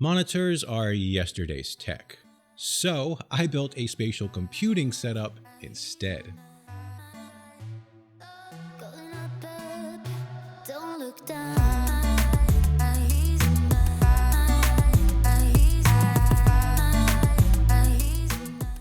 Monitors are yesterday's tech, so I built a spatial computing setup instead.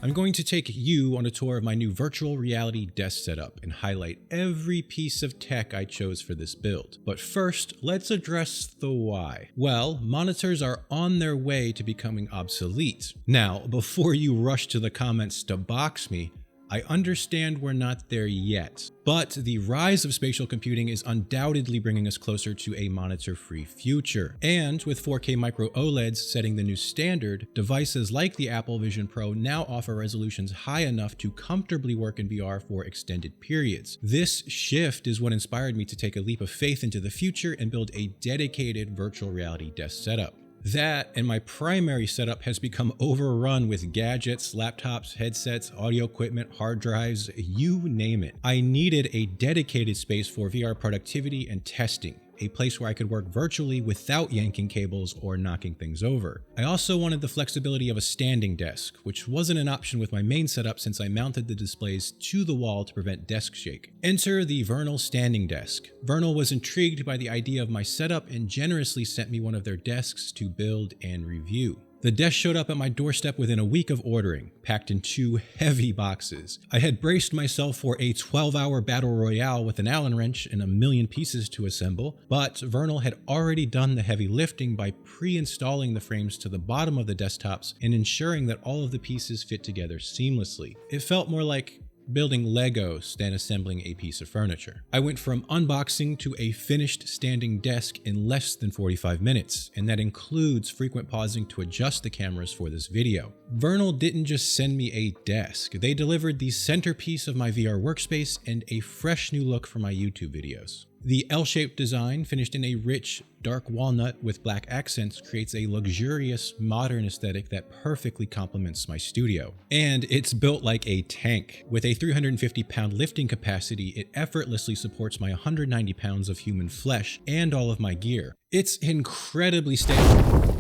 I'm going to take you on a tour of my new virtual reality desk setup and highlight every piece of tech I chose for this build. But first, let's address the why. Well, monitors are on their way to becoming obsolete. Now, before you rush to the comments to box me, I understand we're not there yet, but the rise of spatial computing is undoubtedly bringing us closer to a monitor-free future. And with 4K micro OLEDs setting the new standard, devices like the Apple Vision Pro now offer resolutions high enough to comfortably work in VR for extended periods. This shift is what inspired me to take a leap of faith into the future and build a dedicated virtual reality desk setup. That and my primary setup has become overrun with gadgets, laptops, headsets, audio equipment, hard drives, you name it. I needed a dedicated space for VR productivity and testing, a place where I could work virtually without yanking cables or knocking things over. I also wanted the flexibility of a standing desk, which wasn't an option with my main setup since I mounted the displays to the wall to prevent desk shake. Enter the Vernal standing desk. Vernal was intrigued by the idea of my setup and generously sent me one of their desks to build and review. The desk showed up at my doorstep within a week of ordering, packed in 2 heavy boxes. I had braced myself for a 12-hour battle royale with an Allen wrench and a million pieces to assemble, but Vernal had already done the heavy lifting by pre-installing the frames to the bottom of the desktops and ensuring that all of the pieces fit together seamlessly. It felt more like building Legos than assembling a piece of furniture. I went from unboxing to a finished standing desk in less than 45 minutes, and that includes frequent pausing to adjust the cameras for this video. Vernal didn't just send me a desk, they delivered the centerpiece of my VR workspace and a fresh new look for my YouTube videos. The L-shaped design, finished in a rich, dark walnut with black accents, creates a luxurious, modern aesthetic that perfectly complements my studio. And it's built like a tank. With a 350-pound lifting capacity, it effortlessly supports my 190 pounds of human flesh and all of my gear. It's incredibly stable.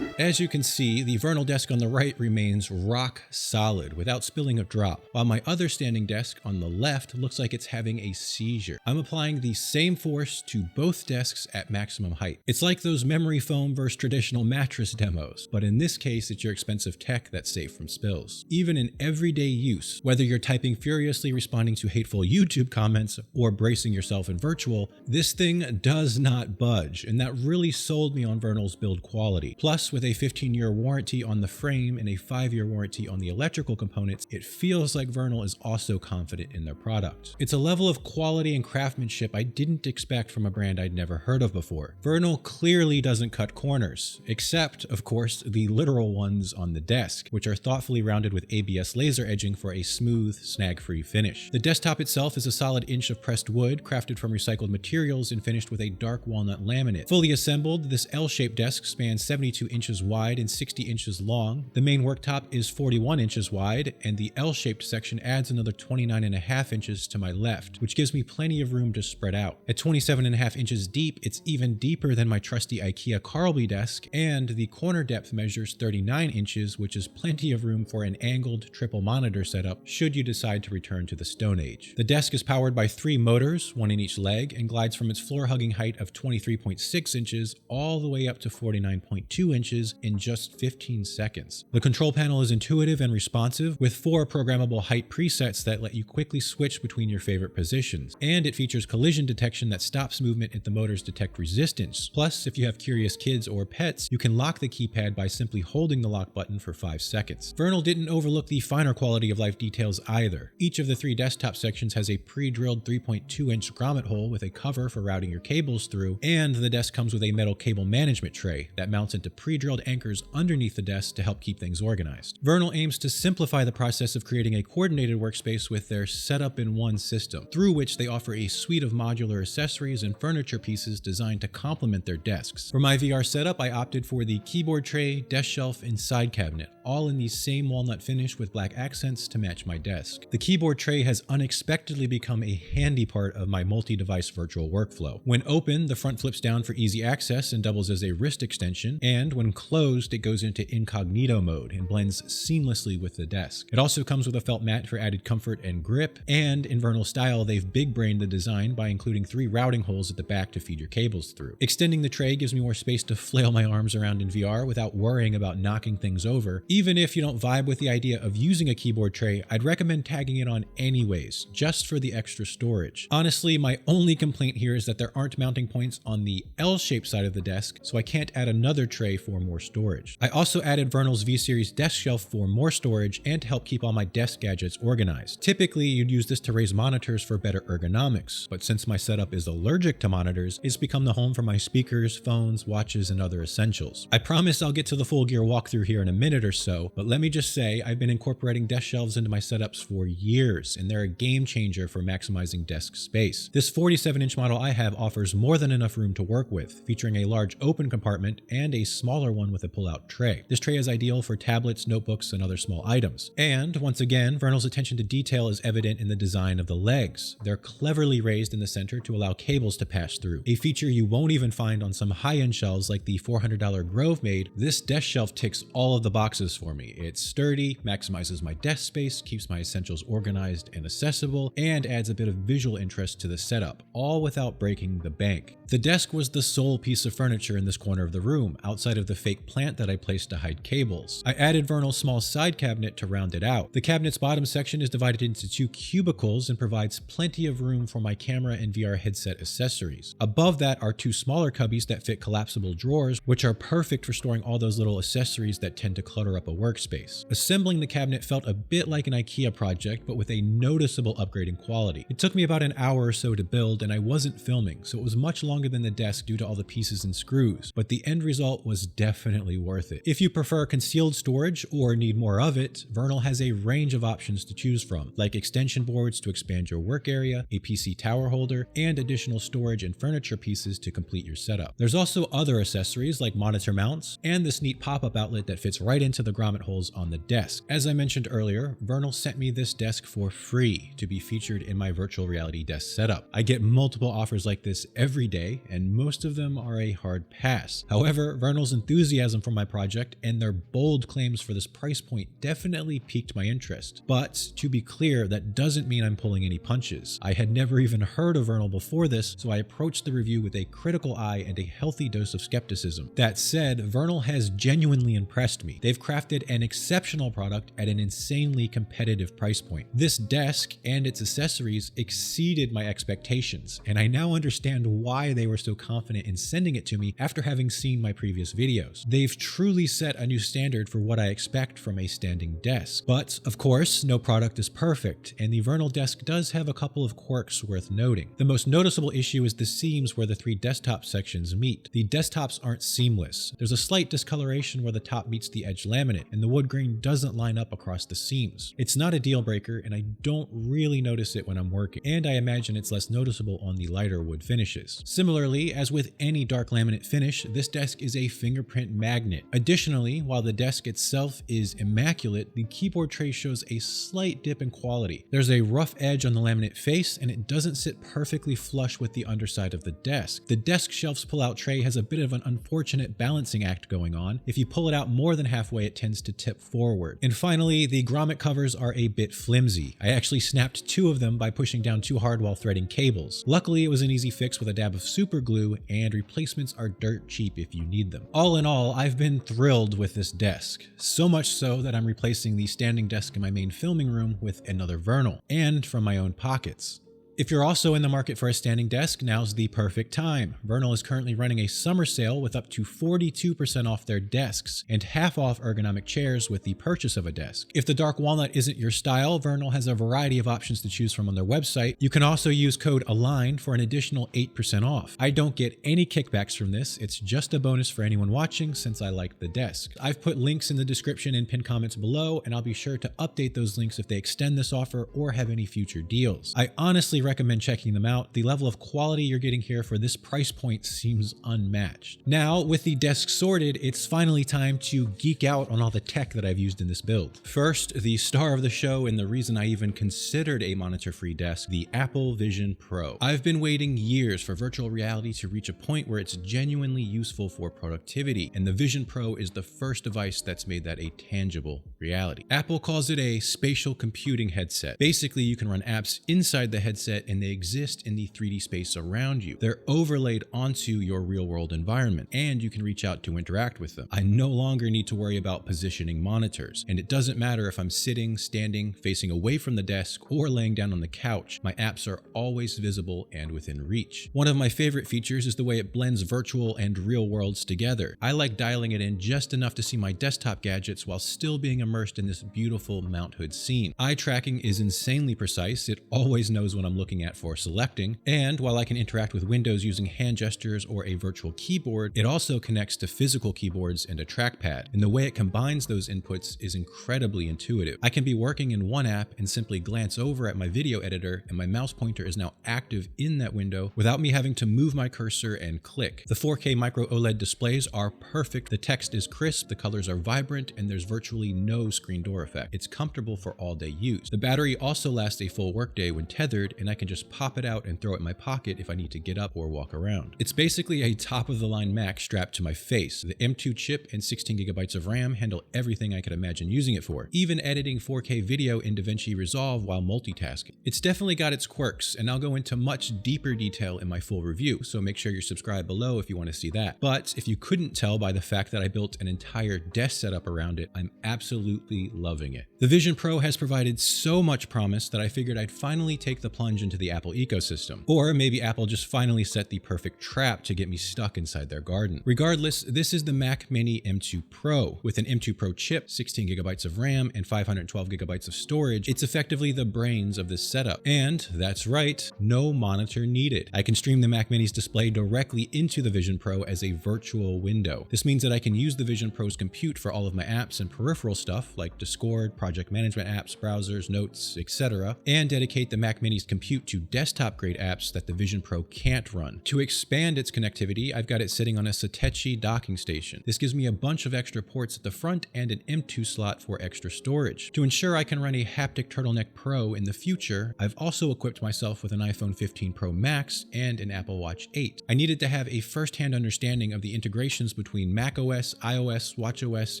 As you can see, the Vernal desk on the right remains rock solid without spilling a drop, while my other standing desk on the left looks like it's having a seizure. I'm applying the same force to both desks at maximum height. It's like those memory foam versus traditional mattress demos, but in this case, it's your expensive tech that's safe from spills. Even in everyday use, whether you're typing furiously responding to hateful YouTube comments or bracing yourself in virtual, this thing does not budge, and that really sold me on Vernal's build quality. Plus, with a 15-year warranty on the frame and a 5-year warranty on the electrical components, it feels like Vernal is also confident in their product. It's a level of quality and craftsmanship I didn't expect from a brand I'd never heard of before. Vernal clearly doesn't cut corners, except, of course, the literal ones on the desk, which are thoughtfully rounded with ABS laser edging for a smooth, snag-free finish. The desktop itself is a solid inch of pressed wood, crafted from recycled materials and finished with a dark walnut laminate. Fully assembled, this L-shaped desk spans 72 inches wide and 60 inches long. The main worktop is 41 inches wide, and the L-shaped section adds another 29.5 inches to my left, which gives me plenty of room to spread out. At 27.5 inches deep, it's even deeper than my trusty IKEA Carlby desk, and the corner depth measures 39 inches, which is plenty of room for an angled triple monitor setup should you decide to return to the Stone Age. The desk is powered by 3 motors, 1 in each leg, and glides from its floor-hugging height of 23.6 inches all the way up to 49.2 inches in just 15 seconds. The control panel is intuitive and responsive, with 4 programmable height presets that let you quickly switch between your favorite positions. And it features collision detection that stops movement if the motors detect resistance. Plus, if you have curious kids or pets, you can lock the keypad by simply holding the lock button for 5 seconds. Vernal didn't overlook the finer quality of life details either. Each of the 3 desktop sections has a pre-drilled 3.2-inch grommet hole with a cover for routing your cables through, and the desk comes with a metal cable management tray that mounts into pre-drilled anchors underneath the desk to help keep things organized. Vernal aims to simplify the process of creating a coordinated workspace with their setup in one system, through which they offer a suite of modular accessories and furniture pieces designed to complement their desks. For my VR setup, I opted for the keyboard tray, desk shelf, and side cabinet, all in the same walnut finish with black accents to match my desk. The keyboard tray has unexpectedly become a handy part of my multi-device virtual workflow. When open, the front flips down for easy access and doubles as a wrist extension, and when closed, it goes into incognito mode and blends seamlessly with the desk. It also comes with a felt mat for added comfort and grip, and in Vernal style, they've big-brained the design by including 3 routing holes at the back to feed your cables through. Extending the tray gives me more space to flail my arms around in VR without worrying about knocking things over. Even if you don't vibe with the idea of using a keyboard tray, I'd recommend tagging it on anyways, just for the extra storage. Honestly, my only complaint here is that there aren't mounting points on the L-shaped side of the desk, so I can't add another tray for more storage. I also added Vernal's V-Series desk shelf for more storage and to help keep all my desk gadgets organized. Typically, you'd use this to raise monitors for better ergonomics, but since my setup is allergic to monitors, it's become the home for my speakers, phones, watches, and other essentials. I promise I'll get to the full gear walkthrough here in a minute or so, but let me just say I've been incorporating desk shelves into my setups for years, and they're a game changer for maximizing desk space. This 47-inch model I have offers more than enough room to work with, featuring a large open compartment and a smaller one with a pull-out tray. This tray is ideal for tablets, notebooks, and other small items. And once again, Vernal's attention to detail is evident in the design of the legs. They're cleverly raised in the center to allow cables to pass through, a feature you won't even find on some high-end shelves like the $400 Grove made. This desk shelf ticks all of the boxes for me. It's sturdy, maximizes my desk space, keeps my essentials organized and accessible, and adds a bit of visual interest to the setup, all without breaking the bank. The desk was the sole piece of furniture in this corner of the room, outside of the fake plant that I placed to hide cables. I added Vernal's small side cabinet to round it out. The cabinet's bottom section is divided into 2 cubicles and provides plenty of room for my camera and VR headset accessories. Above that are 2 smaller cubbies that fit collapsible drawers, which are perfect for storing all those little accessories that tend to clutter up a workspace. Assembling the cabinet felt a bit like an IKEA project, but with a noticeable upgrade in quality. It took me about an hour or so to build, and I wasn't filming, so it was much longer than the desk due to all the pieces and screws, but the end result was definitely worth it. If you prefer concealed storage or need more of it, Vernal has a range of options to choose from, like extension boards to expand your work area, a PC tower holder, and additional storage and furniture pieces to complete your setup. There's also other accessories like monitor mounts and this neat pop-up outlet that fits right into the grommet holes on the desk. As I mentioned earlier, Vernal sent me this desk for free to be featured in my virtual reality desk setup. I get multiple offers like this every day, and most of them are a hard pass. However, Vernal's enthusiasm for my project and their bold claims for this price point definitely piqued my interest. But to be clear, that doesn't mean I'm pulling any punches. I had never even heard of Vernal before this, so I approached the review with a critical eye and a healthy dose of skepticism. That said, Vernal has genuinely impressed me. They've crafted an exceptional product at an insanely competitive price point. This desk and its accessories exceeded my expectations, and I now understand why they were so confident in sending it to me after having seen my previous videos. They've truly set a new standard for what I expect from a standing desk. But of course, no product is perfect, and the Vernal desk does have a couple of quirks worth noting. The most noticeable issue is the seams where the 3 desktop sections meet. The desktops aren't seamless. There's a slight discoloration where the top meets the edge laminate, and the wood grain doesn't line up across the seams. It's not a deal breaker, and I don't really notice it when I'm working, and I imagine it's less noticeable on the lighter wood finishes. Similarly, as with any dark laminate finish, this desk is a fingerprint magnet. Additionally, while the desk itself is immaculate, the keyboard tray shows a slight dip in quality. There's a rough edge on the laminate face, and it doesn't sit perfectly flush with the underside of the desk. The desk shelf's pull-out tray has a bit of an unfortunate balancing act going on. If you pull it out more than halfway, it tends to tip forward. And finally, the grommet covers are a bit flimsy. I actually snapped 2 of them by pushing down too hard while threading cables. Luckily, it was an easy fix with a dab of super glue, and replacements are dirt cheap if you need them. All in all, I've been thrilled with this desk. So much so that I'm replacing the standing desk in my main filming room with another Vernal, and from my own pockets. If you're also in the market for a standing desk, now's the perfect time. Vernal is currently running a summer sale with up to 42% off their desks and half off ergonomic chairs with the purchase of a desk. If the dark walnut isn't your style, Vernal has a variety of options to choose from on their website. You can also use code ALIGN for an additional 8% off. I don't get any kickbacks from this. It's just a bonus for anyone watching since I like the desk. I've put links in the description and pinned comments below, and I'll be sure to update those links if they extend this offer or have any future deals. I honestly recommend checking them out. The level of quality you're getting here for this price point seems unmatched. Now, with the desk sorted, it's finally time to geek out on all the tech that I've used in this build. First, the star of the show and the reason I even considered a monitor-free desk, the Apple Vision Pro. I've been waiting years for virtual reality to reach a point where it's genuinely useful for productivity, and the Vision Pro is the first device that's made that a tangible reality. Apple calls it a spatial computing headset. Basically, you can run apps inside the headset and they exist in the 3D space around you. They're overlaid onto your real-world environment, and you can reach out to interact with them. I no longer need to worry about positioning monitors, and it doesn't matter if I'm sitting, standing, facing away from the desk, or laying down on the couch. My apps are always visible and within reach. One of my favorite features is the way it blends virtual and real worlds together. I like dialing it in just enough to see my desktop gadgets while still being immersed in this beautiful Mount Hood scene. Eye tracking is insanely precise. It always knows what I'm looking at for selecting, and while I can interact with windows using hand gestures or a virtual keyboard, it also connects to physical keyboards and a trackpad, and the way it combines those inputs is incredibly intuitive. I can be working in one app and simply glance over at my video editor, and my mouse pointer is now active in that window without me having to move my cursor and click. The 4K micro OLED displays are perfect, the text is crisp, the colors are vibrant, and there's virtually no screen door effect. It's comfortable for all-day use. The battery also lasts a full workday when tethered, and I can just pop it out and throw it in my pocket if I need to get up or walk around. It's basically a top-of-the-line Mac strapped to my face. The M2 chip and 16GB of RAM handle everything I could imagine using it for, even editing 4K video in DaVinci Resolve while multitasking. It's definitely got its quirks, and I'll go into much deeper detail in my full review, so make sure you're subscribed below if you want to see that. But if you couldn't tell by the fact that I built an entire desk setup around it, I'm absolutely loving it. The Vision Pro has provided so much promise that I figured I'd finally take the plunge into the Apple ecosystem. Or maybe Apple just finally set the perfect trap to get me stuck inside their garden. Regardless, this is the Mac Mini M2 Pro. With an M2 Pro chip, 16GB of RAM, and 512GB of storage, it's effectively the brains of this setup. And that's right, no monitor needed. I can stream the Mac Mini's display directly into the Vision Pro as a virtual window. This means that I can use the Vision Pro's compute for all of my apps and peripheral stuff like Discord, project management apps, browsers, notes, etc., and dedicate the Mac Mini's compute to desktop-grade apps that the Vision Pro can't run. To expand its connectivity, I've got it sitting on a Satechi docking station. This gives me a bunch of extra ports at the front and an M2 slot for extra storage. To ensure I can run a haptic Turtleneck Pro in the future, I've also equipped myself with an iPhone 15 Pro Max and an Apple Watch 8. I needed to have a first-hand understanding of the integrations between macOS, iOS, watchOS,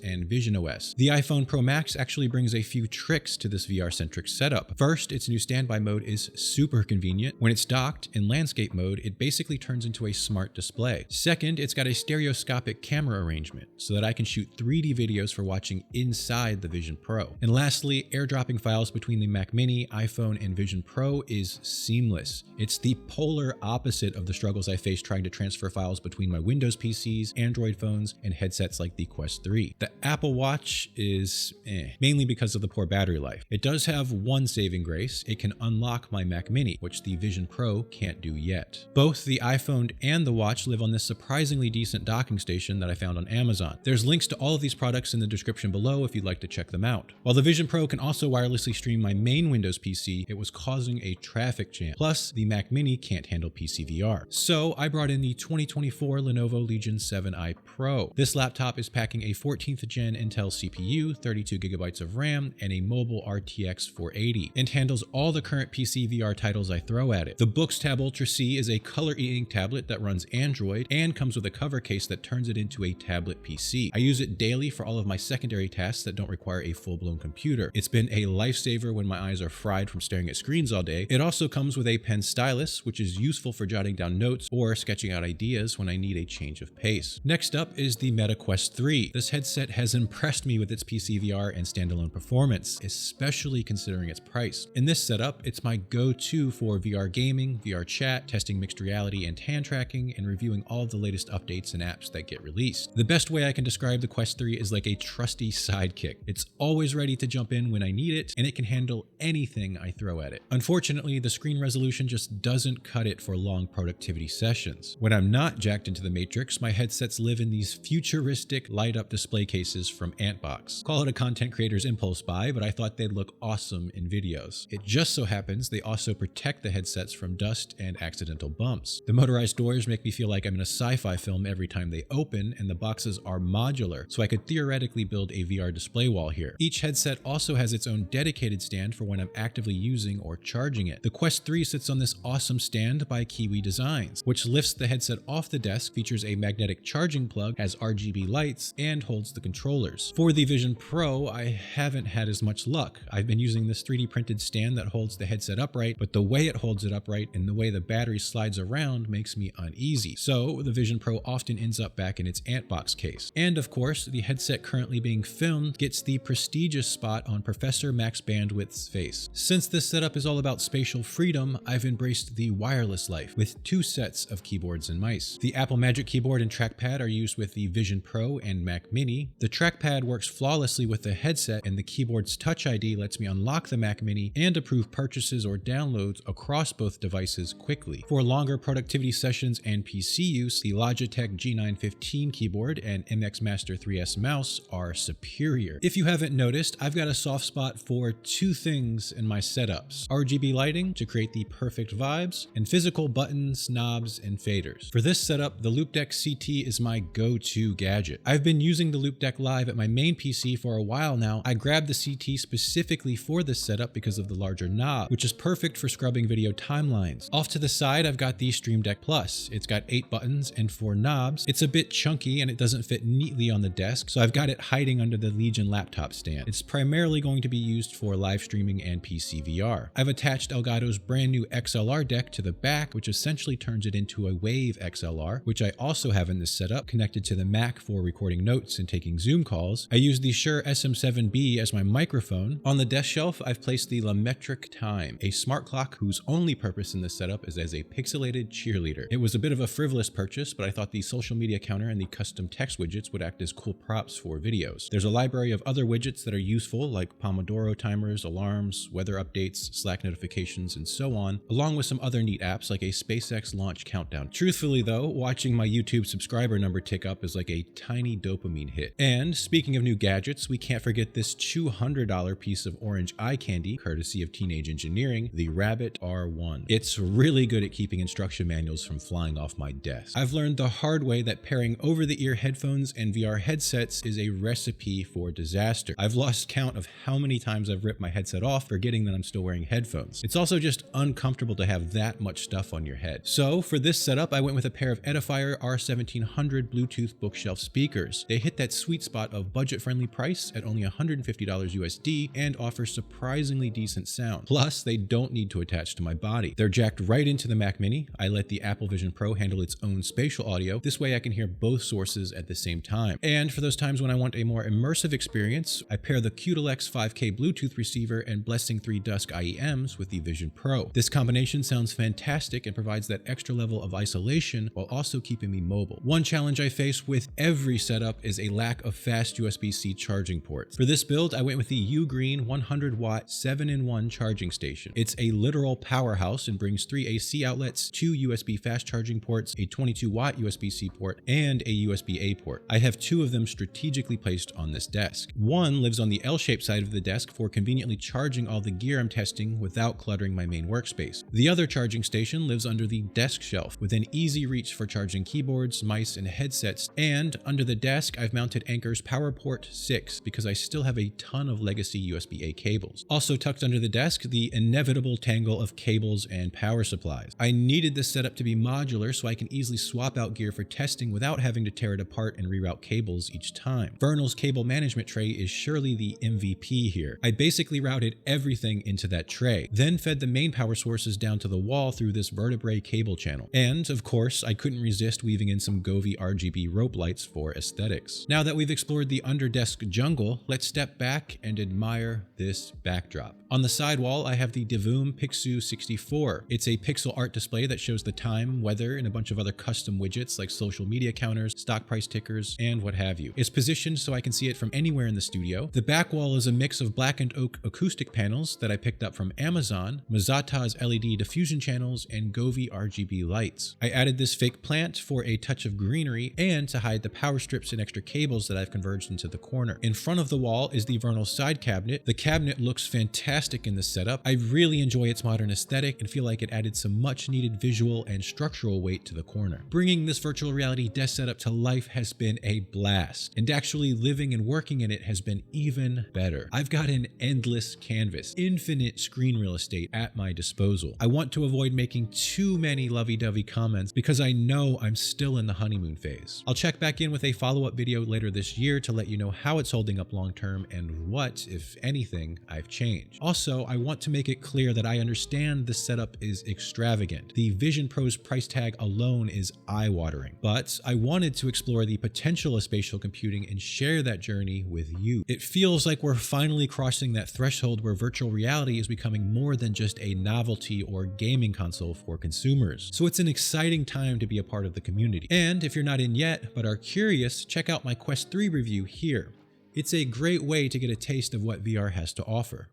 and visionOS. The iPhone Pro Max actually brings a few tricks to this VR-centric setup. First, its new standby mode is super convenient. When it's docked in landscape mode, it basically turns into a smart display. Second, it's got a stereoscopic camera arrangement so that I can shoot 3D videos for watching inside the Vision Pro. And lastly, airdropping files between the Mac Mini, iPhone, and Vision Pro is seamless. It's the polar opposite of the struggles I faced trying to transfer files between my Windows PCs, Android phones, and headsets like the Quest 3. The Apple Watch is mainly because of the poor battery life. It does have one saving grace. It can unlock my Mac Mini, which the Vision Pro can't do yet. Both the iPhone and the watch live on this surprisingly decent docking station that I found on Amazon. There's links to all of these products in the description below if you'd like to check them out. While the Vision Pro can also wirelessly stream my main Windows PC, it was causing a traffic jam. Plus, the Mac Mini can't handle PC VR. So I brought in the 2024 Lenovo Legion 7i Pro. This laptop is packing a 14th gen Intel CPU, 32GB of RAM, and a mobile RTX 480, and handles all the current PC VR titles I throw at it. The BOOX Tab Ultra C is a color e-ink tablet that runs Android and comes with a cover case that turns it into a tablet PC. I use it daily for all of my secondary tasks that don't require a full-blown computer. It's been a lifesaver when my eyes are fried from staring at screens all day. It also comes with a pen stylus, which is useful for jotting down notes or sketching out ideas when I need a change of pace. Next up is the Meta Quest 3. This headset has impressed me with its PC VR and standalone performance, especially considering its price. In this setup, it's my go-to go-to for VR gaming, VR chat, testing mixed reality and hand tracking, and reviewing all of the latest updates and apps that get released. The best way I can describe the Quest 3 is like a trusty sidekick. It's always ready to jump in when I need it, and it can handle anything I throw at it. Unfortunately, the screen resolution just doesn't cut it for long productivity sessions. When I'm not jacked into the Matrix, my headsets live in these futuristic light-up display cases from Antbox. Call it a content creator's impulse buy, but I thought they'd look awesome in videos. It just so happens they also protect the headsets from dust and accidental bumps. The motorized doors make me feel like I'm in a sci-fi film every time they open, and the boxes are modular, so I could theoretically build a VR display wall here. Each headset also has its own dedicated stand for when I'm actively using or charging it. The Quest 3 sits on this awesome stand by Kiwi Designs, which lifts the headset off the desk, features a magnetic charging plug, has RGB lights, and holds the controllers. For the Vision Pro, I haven't had as much luck. I've been using this 3D printed stand that holds the headset upright, but the way it holds it upright and the way the battery slides around makes me uneasy. So the Vision Pro often ends up back in its Antbox case. And of course, the headset currently being filmed gets the prestigious spot on Professor Max Bandwidth's face. Since this setup is all about spatial freedom, I've embraced the wireless life with 2 sets of keyboards and mice. The Apple Magic Keyboard and trackpad are used with the Vision Pro and Mac Mini. The trackpad works flawlessly with the headset, and the keyboard's Touch ID lets me unlock the Mac Mini and approve purchases or downloads across both devices quickly. For longer productivity sessions and PC use, the Logitech G915 keyboard and MX Master 3S mouse are superior. If you haven't noticed, I've got a soft spot for 2 things in my setups: RGB lighting to create the perfect vibes, and physical buttons, knobs, and faders. For this setup, the Loupedeck CT is my go-to gadget. I've been using the Loupedeck Live at my main PC for a while now. I grabbed the CT specifically for this setup because of the larger knob, which is perfect for scrubbing video timelines. Off to the side, I've got the Stream Deck Plus. It's got 8 buttons and 4 knobs. It's a bit chunky and it doesn't fit neatly on the desk, so I've got it hiding under the Legion laptop stand. It's primarily going to be used for live streaming and PC VR. I've attached Elgato's brand new XLR deck to the back, which essentially turns it into a Wave XLR, which I also have in this setup, connected to the Mac for recording notes and taking Zoom calls. I use the Shure SM7B as my microphone. On the desk shelf, I've placed the LaMetric Time, a smart clock whose only purpose in this setup is as a pixelated cheerleader. It was a bit of a frivolous purchase, but I thought the social media counter and the custom text widgets would act as cool props for videos. There's a library of other widgets that are useful, like Pomodoro timers, alarms, weather updates, Slack notifications, and so on, along with some other neat apps like a SpaceX launch countdown. Truthfully though, watching my YouTube subscriber number tick up is like a tiny dopamine hit. And speaking of new gadgets, we can't forget this $200 piece of orange eye candy, courtesy of Teenage Engineering, the Rabbit R1. It's really good at keeping instruction manuals from flying off my desk. I've learned the hard way that pairing over-the-ear headphones and VR headsets is a recipe for disaster. I've lost count of how many times I've ripped my headset off, forgetting that I'm still wearing headphones. It's also just uncomfortable to have that much stuff on your head. So for this setup, I went with a pair of Edifier R1700 Bluetooth bookshelf speakers. They hit that sweet spot of budget-friendly price at only $150 USD and offer surprisingly decent sound. Plus, they don't need to attach to my body. They're jacked right into the Mac Mini. I let the Apple Vision Pro handle its own spatial audio. This way I can hear both sources at the same time. And for those times when I want a more immersive experience, I pair the Loupedeck 5K Bluetooth receiver and Blessing 3 Dusk IEMs with the Vision Pro. This combination sounds fantastic and provides that extra level of isolation while also keeping me mobile. One challenge I face with every setup is a lack of fast USB-C charging ports. For this build, I went with the UGREEN 100-watt 7-in-1 charging station. It's a literal powerhouse and brings 3 AC outlets, 2 USB fast charging ports, a 22-watt USB-C port, and a USB-A port. I have 2 of them strategically placed on this desk. One lives on the L-shaped side of the desk for conveniently charging all the gear I'm testing without cluttering my main workspace. The other charging station lives under the desk shelf with an easy reach for charging keyboards, mice, and headsets. And under the desk, I've mounted Anker's PowerPort 6 because I still have a ton of legacy USB-A cables. Also tucked under the desk, the inevitable tangle of cables and power supplies. I needed this setup to be modular so I can easily swap out gear for testing without having to tear it apart and reroute cables each time. Vernal's cable management tray is surely the MVP here. I basically routed everything into that tray, then fed the main power sources down to the wall through this vertebrae cable channel. And of course, I couldn't resist weaving in some Govee RGB rope lights for aesthetics. Now that we've explored the under-desk jungle, let's step back and admire this backdrop. On the side wall, I have the Divoom Pixu 64. It's a pixel art display that shows the time, weather, and a bunch of other custom widgets like social media counters, stock price tickers, and what have you. It's positioned so I can see it from anywhere in the studio. The back wall is a mix of black and oak acoustic panels that I picked up from Amazon, Mazata's LED diffusion channels, and Govee RGB lights. I added this fake plant for a touch of greenery and to hide the power strips and extra cables that I've converged into the corner. In front of the wall is the Vernal side cabinet. The cabinet looks fantastic in this setup. I really enjoy its modern aesthetic and feel like it added some much needed visual and structural weight to the corner. Bringing this virtual reality desk setup to life has been a blast, and actually living and working in it has been even better. I've got an endless canvas, infinite screen real estate at my disposal. I want to avoid making too many lovey-dovey comments because I know I'm still in the honeymoon phase. I'll check back in with a follow-up video later this year to let you know how it's holding up long-term and what, if anything, I've changed. Also, I want to make it clear that I understand this setup is extravagant. The Vision Pro's price tag alone is eye-watering, but I wanted to explore the potential of spatial computing and share that journey with you. It feels like we're finally crossing that threshold where virtual reality is becoming more than just a novelty or gaming console for consumers. So it's an exciting time to be a part of the community. And if you're not in yet, but are curious, check out my Quest 3 review here. It's a great way to get a taste of what VR has to offer.